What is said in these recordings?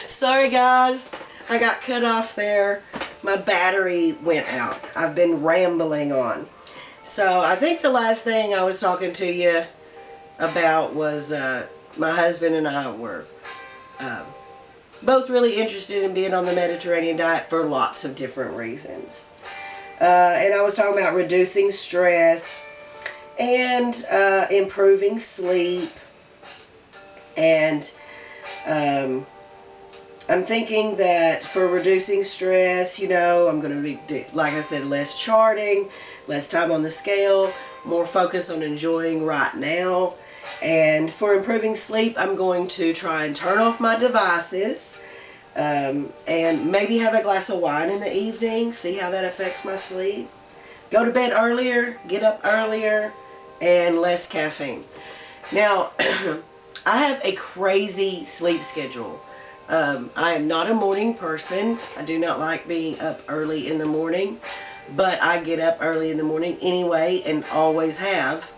Sorry guys, I got cut off there. My battery went out. I've been rambling on. So I think the last thing I was talking to you about was my husband and I were both really interested in being on the Mediterranean diet for lots of different reasons. And I was talking about reducing stress and improving sleep. And I'm thinking that for reducing stress, you know, I'm going to be, like I said, less charting, less time on the scale, more focus on enjoying right now. And for improving sleep, I'm going to try and turn off my devices and maybe have a glass of wine in the evening, see how that affects my sleep. Go to bed earlier, get up earlier, and less caffeine. Now, I have a crazy sleep schedule. I am not a morning person. I do not like being up early in the morning, but I get up early in the morning anyway and always have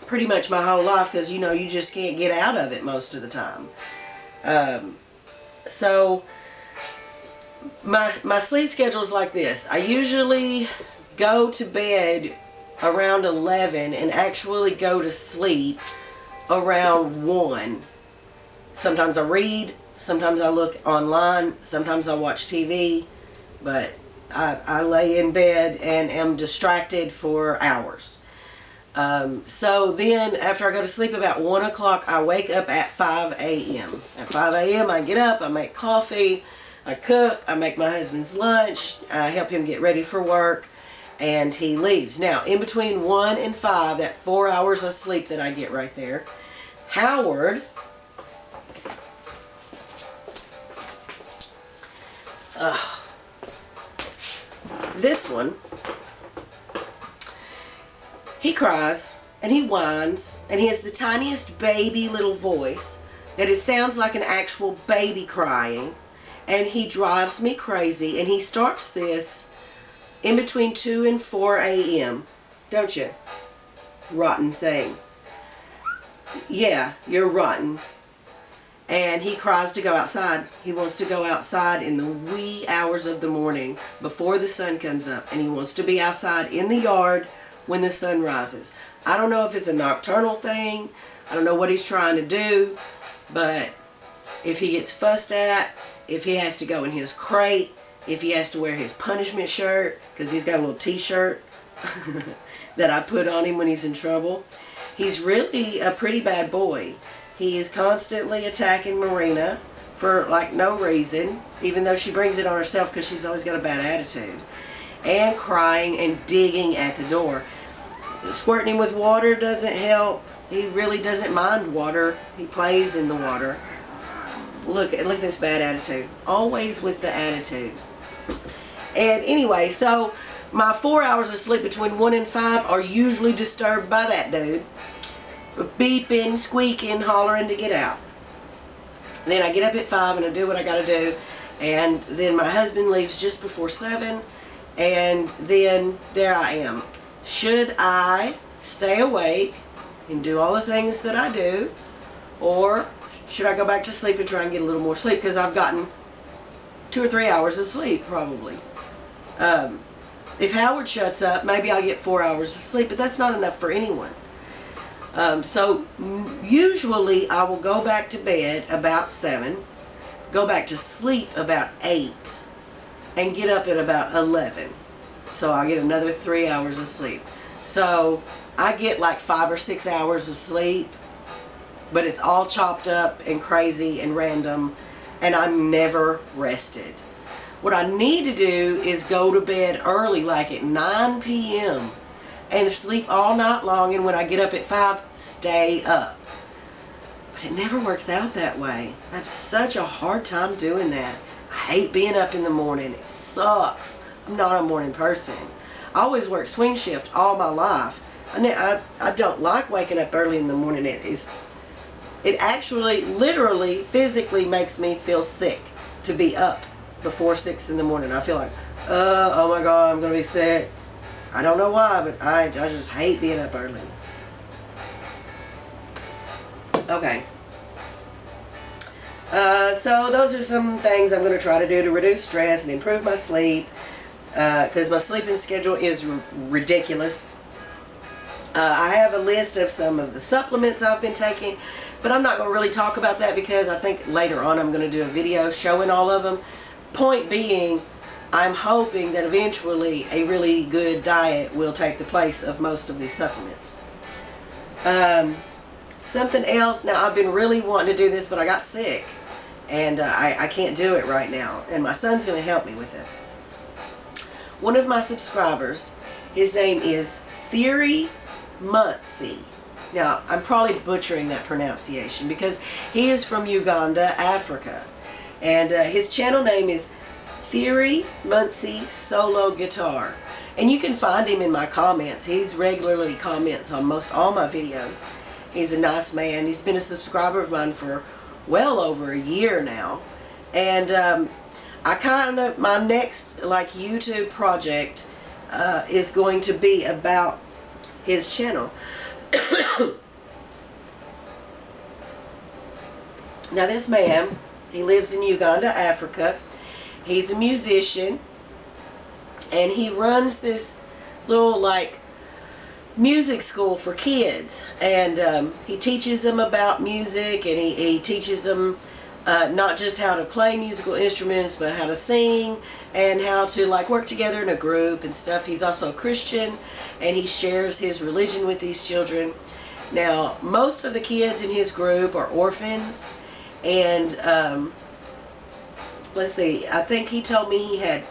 pretty much my whole life, because you know you just can't get out of it most of the time. So my sleep schedule is like this. I usually go to bed around 11 and actually go to sleep around 1. Sometimes I read, sometimes I look online, sometimes I watch TV, but I lay in bed and am distracted for hours. So then after I go to sleep about 1 o'clock, I wake up at 5 a.m. At 5 a.m. I get up, I make coffee, I cook, I make my husband's lunch, I help him get ready for work, and he leaves. Now, in between 1 and 5, that 4 hours of sleep that I get right there, Howard this one, he cries and he whines and he has the tiniest baby little voice that it sounds like an actual baby crying, and he drives me crazy. And he starts this in between 2 and 4 a.m. Don't you? Rotten thing. Yeah, you're rotten. And he cries to go outside. He wants to go outside in the wee hours of the morning before the sun comes up. And he wants to be outside in the yard when the sun rises. I don't know if it's a nocturnal thing. I don't know what he's trying to do. But if he gets fussed at, if he has to go in his crate, if he has to wear his punishment shirt, because he's got a little t-shirt that I put on him when he's in trouble. He's really a pretty bad boy. He is constantly attacking Marina for like no reason, even though she brings it on herself because she's always got a bad attitude. And crying and digging at the door. Squirting him with water doesn't help. He really doesn't mind water. He plays in the water. Look at this bad attitude. Always with the attitude. And anyway, so my 4 hours of sleep between 1 and 5 are usually disturbed by that dude. Beeping, squeaking, hollering to get out. Then I get up at 5 and I do what I gotta do. And then my husband leaves just before 7. And then there I am. Should I stay awake and do all the things that I do? Or should I go back to sleep and try and get a little more sleep? Because I've gotten 2 or 3 hours of sleep probably. If Howard shuts up, maybe I'll get 4 hours of sleep, but that's not enough for anyone. So usually I will go back to bed about 7, go back to sleep about 8, and get up at about 11. So I'll get another 3 hours of sleep. So I get like 5 or 6 hours of sleep, but it's all chopped up and crazy and random, and I'm never rested. What I need to do is go to bed early, like at 9 p.m. and sleep all night long, and when I get up at 5, stay up. But it never works out that way. I have such a hard time doing that. I hate being up in the morning. It sucks. I'm not a morning person. I always worked swing shift all my life. I don't like waking up early in the morning. It actually, literally, physically makes me feel sick to be up before 6 in the morning. I feel like, oh my God, I'm going to be sick. I don't know why, but I just hate being up early. Okay. So those are some things I'm going to try to do to reduce stress and improve my sleep, because my sleeping schedule is ridiculous. I have a list of some of the supplements I've been taking, but I'm not going to really talk about that because I think later on I'm going to do a video showing all of them. Point being, I'm hoping that eventually a really good diet will take the place of most of these supplements. Something else, now I've been really wanting to do this, but I got sick, and I can't do it right now, and my son's going to help me with it. One of my subscribers, his name is Theory Muncie. Now, I'm probably butchering that pronunciation because he is from Uganda, Africa. And his channel name is Theory Muncie Solo Guitar. And you can find him in my comments. He's regularly comments on most all my videos. He's a nice man. He's been a subscriber of mine for well over a year now. And my next like YouTube project is going to be about his channel. Now this man, he lives in Uganda, Africa. He's a musician, and he runs this little like music school for kids, and he teaches them about music, and he teaches them not just how to play musical instruments, but how to sing and how to like work together in a group and stuff. He's also a Christian, and he shares his religion with these children. Now, most of the kids in his group are orphans, and let's see, I think he told me he had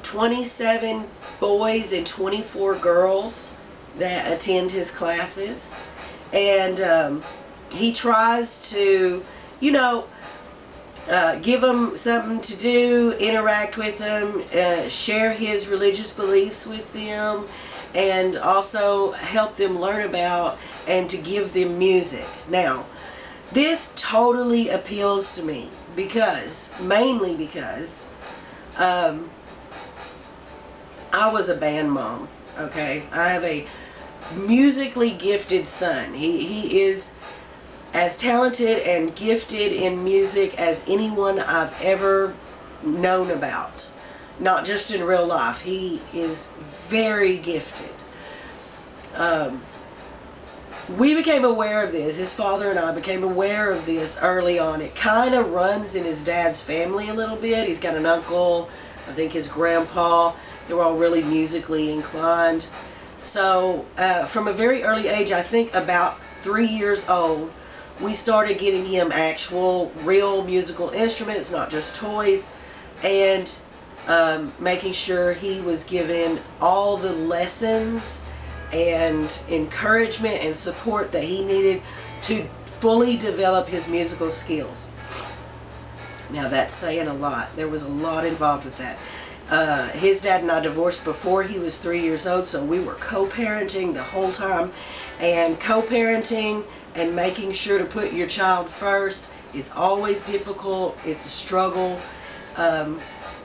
27 boys and 24 girls that attend his classes, and he tries to, you know, give them something to do, interact with them, share his religious beliefs with them, and also help them learn about and to give them music. Now, this totally appeals to me mainly because I was a band mom, okay? I have a musically gifted son. He is as talented and gifted in music as anyone I've ever known about. Not just in real life. He is very gifted. We became aware of this. His father and I became aware of this early on. It kind of runs in his dad's family a little bit. He's got an uncle, I think his grandpa. They were all really musically inclined. So from a very early age, I think about 3 years old, we started getting him actual real musical instruments, not just toys, and making sure he was given all the lessons and encouragement and support that he needed to fully develop his musical skills. Now that's saying a lot. There was a lot involved with that. His dad and I divorced before he was 3 years old, so we were co-parenting the whole time. And co-parenting and making sure to put your child first is always difficult. It's a struggle.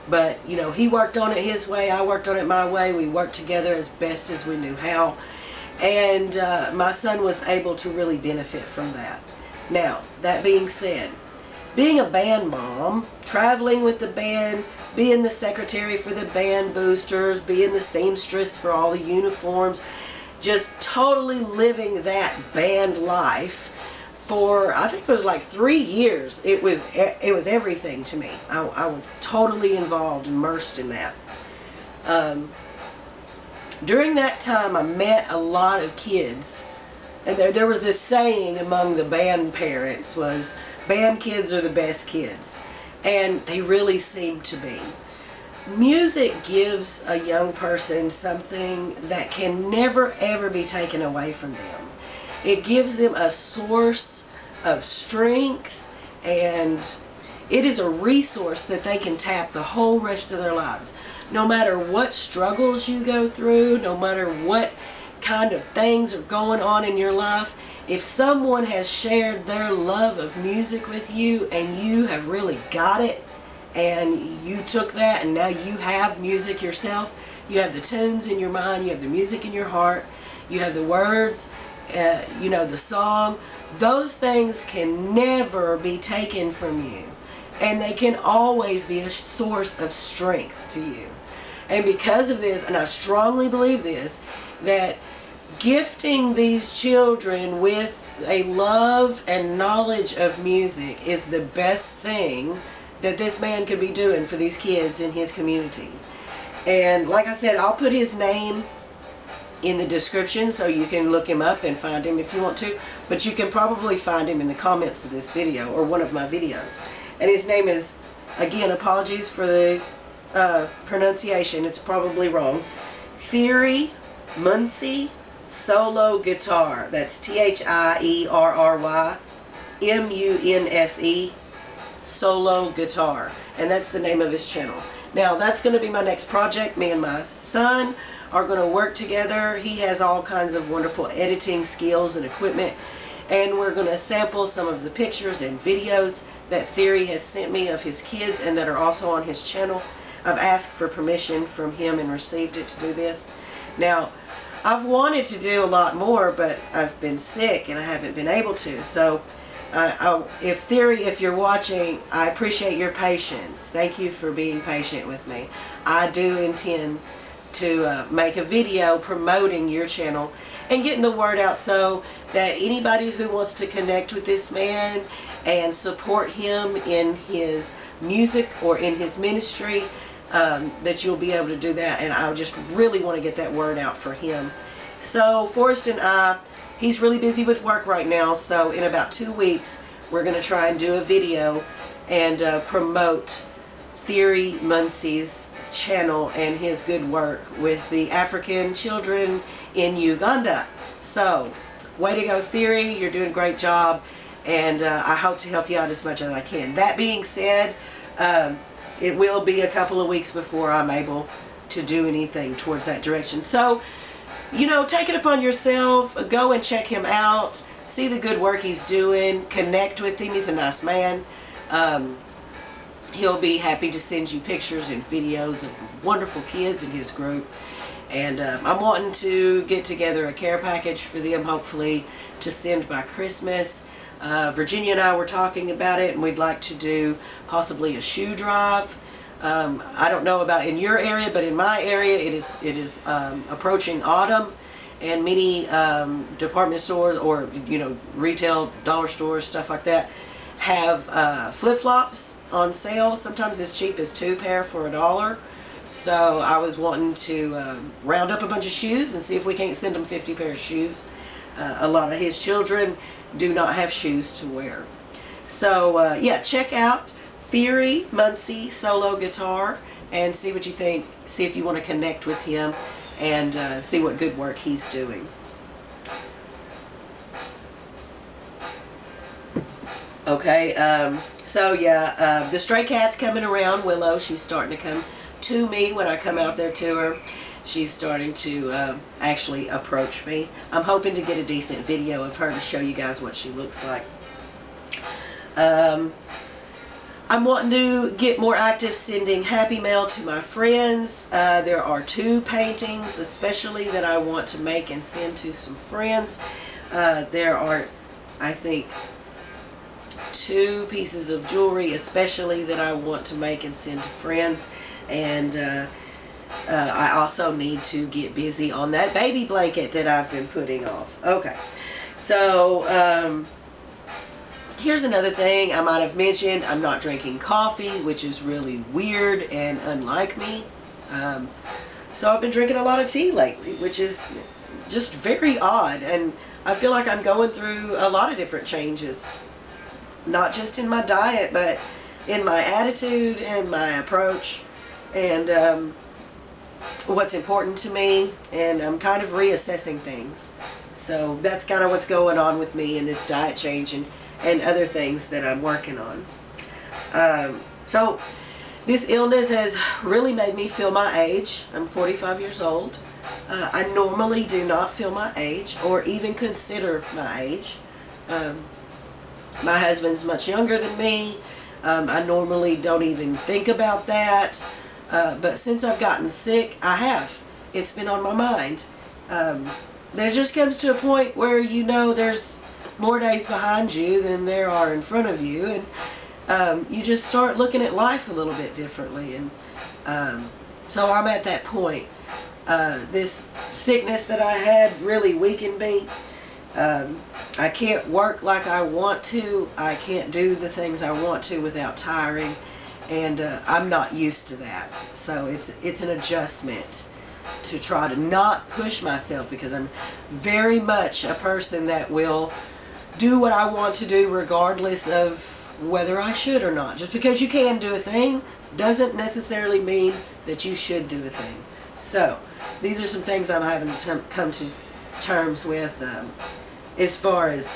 But, you know, he worked on it his way. I worked on it my way. We worked together as best as we knew how. And my son was able to really benefit from that. Now, that being said, being a band mom, traveling with the band, being the secretary for the band boosters, being the seamstress for all the uniforms, just totally living that band life for, I think it was like 3 years. It was everything to me. I was totally involved, immersed in that. During that time, I met a lot of kids, and there was this saying among the band parents was, band kids are the best kids, and they really seem to be. Music gives a young person something that can never ever be taken away from them. It gives them a source of strength, and it is a resource that they can tap the whole rest of their lives. No matter what struggles you go through, no matter what kind of things are going on in your life, if someone has shared their love of music with you and you have really got it, and you took that and now you have music yourself, you have the tunes in your mind, you have the music in your heart, you have the words, you know, the song, those things can never be taken from you. And they can always be a source of strength to you. And because of this, and I strongly believe this, that gifting these children with a love and knowledge of music is the best thing that this man could be doing for these kids in his community. And like I said, I'll put his name in the description so you can look him up and find him if you want to. But you can probably find him in the comments of this video or one of my videos. And his name is, again, apologies for the pronunciation, it's probably wrong, Thierry Muncy Solo Guitar. That's Thierry Munse Solo Guitar. And that's the name of his channel. Now, that's going to be my next project. Me and my son are going to work together. He has all kinds of wonderful editing skills and equipment. And we're going to sample some of the pictures and videos that Thierry has sent me of his kids and that are also on his channel. I've asked for permission from him and received it to do this. Now, I've wanted to do a lot more, but I've been sick and I haven't been able to. So, if Thierry, if you're watching, I appreciate your patience. Thank you for being patient with me. I do intend to make a video promoting your channel and getting the word out so that anybody who wants to connect with this man and support him in his music or in his ministry, that you'll be able to do that. And I just really want to get that word out for him. So Forrest and I, he's really busy with work right now, so in about 2 weeks we're going to try and do a video and promote Thierry Muncy's channel and his good work with the African children in Uganda. So, way to go, Thierry. You're doing a great job, and I hope to help you out as much as I can. That being said, it will be a couple of weeks before I'm able to do anything towards that direction. So, you know, take it upon yourself. Go and check him out. See the good work he's doing. Connect with him. He's a nice man. He'll be happy to send you pictures and videos of wonderful kids in his group. And I'm wanting to get together a care package for them, hopefully, to send by Christmas. Virginia and I were talking about it, and we'd like to do possibly a shoe drive. I don't know about in your area, but in my area it is approaching autumn, and many department stores or, you know, retail dollar stores, stuff like that, have flip-flops on sale, sometimes as cheap as 2 pair for $1. So I was wanting to round up a bunch of shoes and see if we can't send them 50 pairs of shoes. A lot of his children do not have shoes to wear. So yeah, check out Thierry Muncy Solo Guitar and see what you think. See if you want to connect with him and see what good work he's doing. Okay, so yeah, the stray cat's coming around. Willow, she's starting to come to me when I come out there to her. She's starting to actually approach me. I'm hoping to get a decent video of her to show you guys what she looks like. I'm wanting to get more active sending happy mail to my friends. There are 2 paintings especially that I want to make and send to some friends. There are, I think, 2 pieces of jewelry especially that I want to make and send to friends. And I also need to get busy on that baby blanket that I've been putting off. Okay, so here's another thing I might have mentioned. I'm not drinking coffee, which is really weird and unlike me. So I've been drinking a lot of tea lately, which is just very odd. And I feel like I'm going through a lot of different changes. Not just in my diet, but in my attitude and my approach. And what's important to me, and I'm kind of reassessing things. So that's kind of what's going on with me in this diet change and other things that I'm working on. So this illness has really made me feel my age. I'm 45 years old. I normally do not feel my age or even consider my age. My husband's much younger than me. I normally don't even think about that. But since I've gotten sick, I have. It's been on my mind. There just comes to a point where, you know, there's more days behind you than there are in front of you, and you just start looking at life a little bit differently. And so I'm at that point. This sickness that I had really weakened me. I can't work like I want to. I can't do the things I want to without tiring, and I'm not used to that. So it's an adjustment to try to not push myself, because I'm very much a person that will do what I want to do regardless of whether I should or not. Just because you can do a thing doesn't necessarily mean that you should do a thing. So these are some things I'm having to come to terms with as far as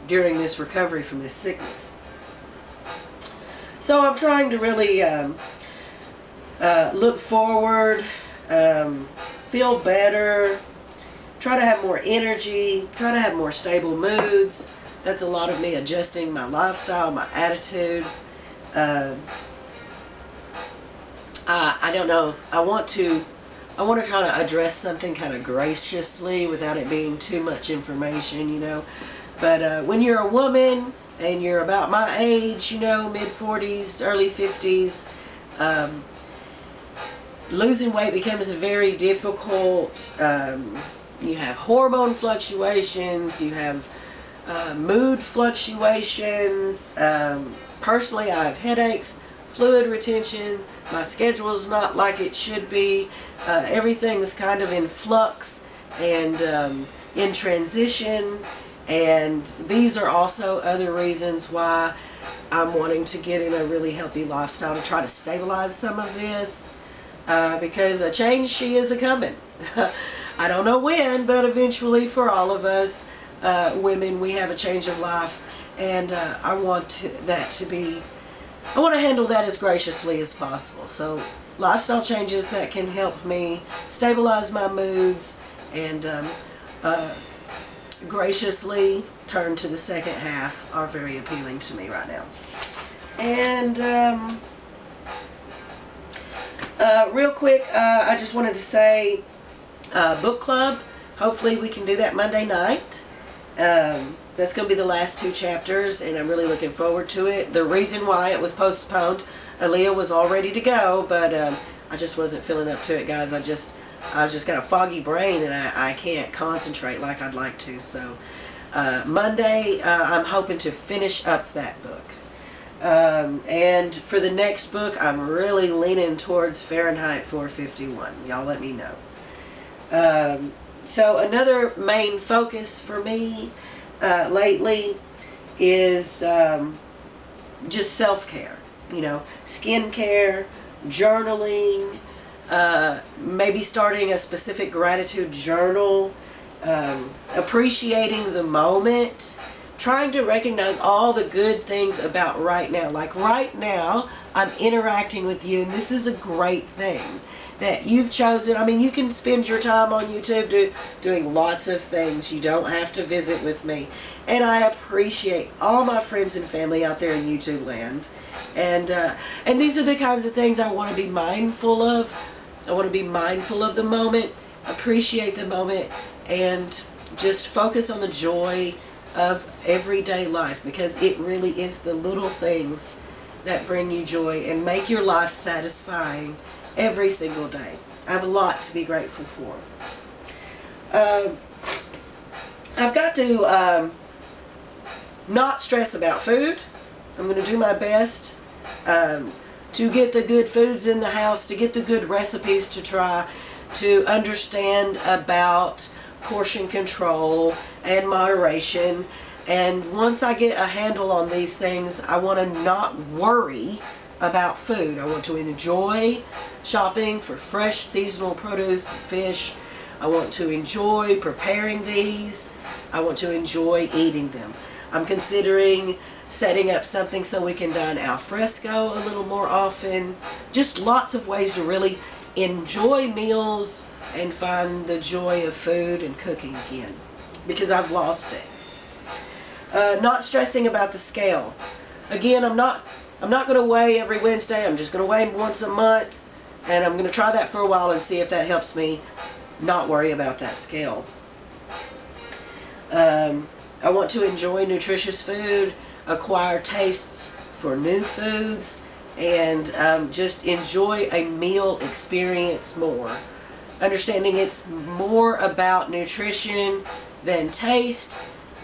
during this recovery from this sickness. So I'm trying to really look forward, feel better, try to have more energy, try to have more stable moods. That's a lot of me adjusting my lifestyle, my attitude. I don't know. I want to kind of address something kind of graciously without it being too much information, you know. But when you're a woman and you're about my age, you know, mid-40s, early 50s, losing weight becomes very difficult. You have hormone fluctuations, you have mood fluctuations. Personally, I have headaches, fluid retention, my schedule is not like it should be. Everything's kind of in flux and in transition, and these are also other reasons why I'm wanting to get in a really healthy lifestyle to try to stabilize some of this, because a change she is a-coming. I don't know when, but eventually for all of us women, we have a change of life, and I want to handle that as graciously as possible. So lifestyle changes that can help me stabilize my moods and graciously turn to the second half are very appealing to me right now. And real quick, I just wanted to say book club. Hopefully we can do that Monday night. That's going to be the last 2 chapters, and I'm really looking forward to it. The reason why it was postponed, Aaliyah was all ready to go, but I just wasn't feeling up to it, guys. I just got a foggy brain, and I can't concentrate like I'd like to. So Monday, I'm hoping to finish up that book. And for the next book, I'm really leaning towards Fahrenheit 451. Y'all let me know. So another main focus for me lately is just self-care, you know, skincare, journaling, maybe starting a specific gratitude journal, appreciating the moment, trying to recognize all the good things about right now. Like right now, I'm interacting with you, and this is a great thing that you've chosen. I mean, you can spend your time on YouTube doing lots of things. You don't have to visit with me. And I appreciate all my friends and family out there in YouTube land. And these are the kinds of things I want to be mindful of. I want to be mindful of the moment, appreciate the moment, and just focus on the joy of everyday life, because it really is the little things that bring you joy and make your life satisfying every single day. I have a lot to be grateful for. I've got to not stress about food. I'm going to do my best to get the good foods in the house, to get the good recipes to try, to understand about portion control and moderation. And once I get a handle on these things, I want to not worry about food. I want to enjoy shopping for fresh seasonal produce, fish. I want to enjoy preparing these. I want to enjoy eating them. I'm considering setting up something so we can dine al fresco a little more often. Just lots of ways to really enjoy meals and find the joy of food and cooking again, because I've lost it. Not stressing about the scale. Again, I'm not going to weigh every Wednesday. I'm just going to weigh once a month, and I'm going to try that for a while and see if that helps me not worry about that scale. I want to enjoy nutritious food, acquire tastes for new foods, and just enjoy a meal experience more. Understanding it's more about nutrition than taste,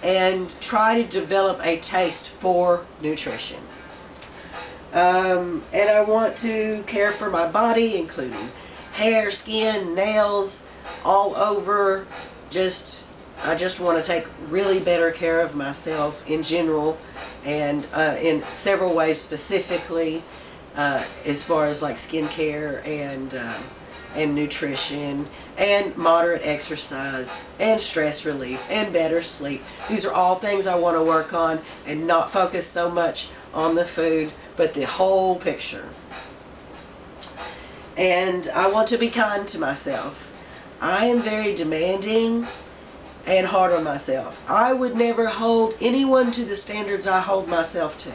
and try to develop a taste for nutrition. And I want to care for my body, including hair, skin, nails, all over. I just want to take really better care of myself in general, and in several ways specifically, as far as like skincare and nutrition and moderate exercise and stress relief and better sleep. These are all things I want to work on and not focus so much on the food, but the whole picture. And I want to be kind to myself. I am very demanding and hard on myself. I would never hold anyone to the standards I hold myself to.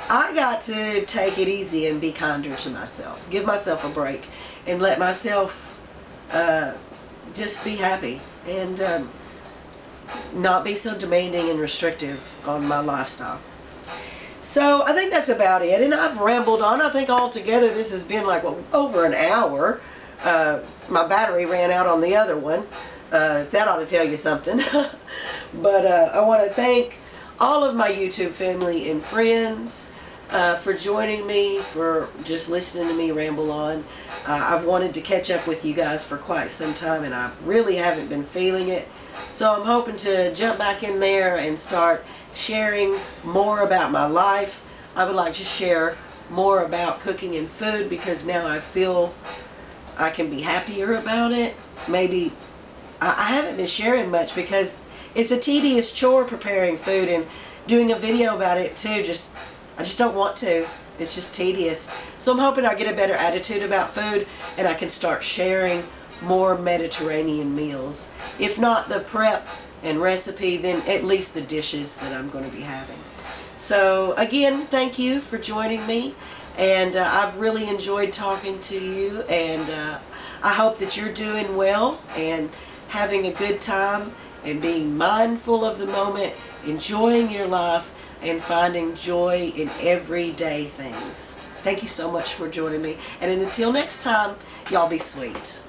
I got to take it easy and be kinder to myself. Give myself a break and let myself just be happy and not be so demanding and restrictive on my lifestyle. So I think that's about it. And I've rambled on. I think altogether this has been like over an hour. My battery ran out on the other one. That ought to tell you something. But I want to thank all of my YouTube family and friends for joining me, for just listening to me ramble on. I've wanted to catch up with you guys for quite some time, and I really haven't been feeling it. So I'm hoping to jump back in there and start sharing more about my life. I would like to share more about cooking and food, because now I feel I can be happier about it. Maybe I haven't been sharing much because it's a tedious chore preparing food, and doing a video about it too, I just don't want to. It's just tedious. So I'm hoping I get a better attitude about food and I can start sharing more Mediterranean meals. If not the prep and recipe, then at least the dishes that I'm going to be having. So again, thank you for joining me, and I've really enjoyed talking to you, and I hope that you're doing well and having a good time and being mindful of the moment, enjoying your life, and finding joy in everyday things. Thank you so much for joining me, and until next time, y'all be sweet.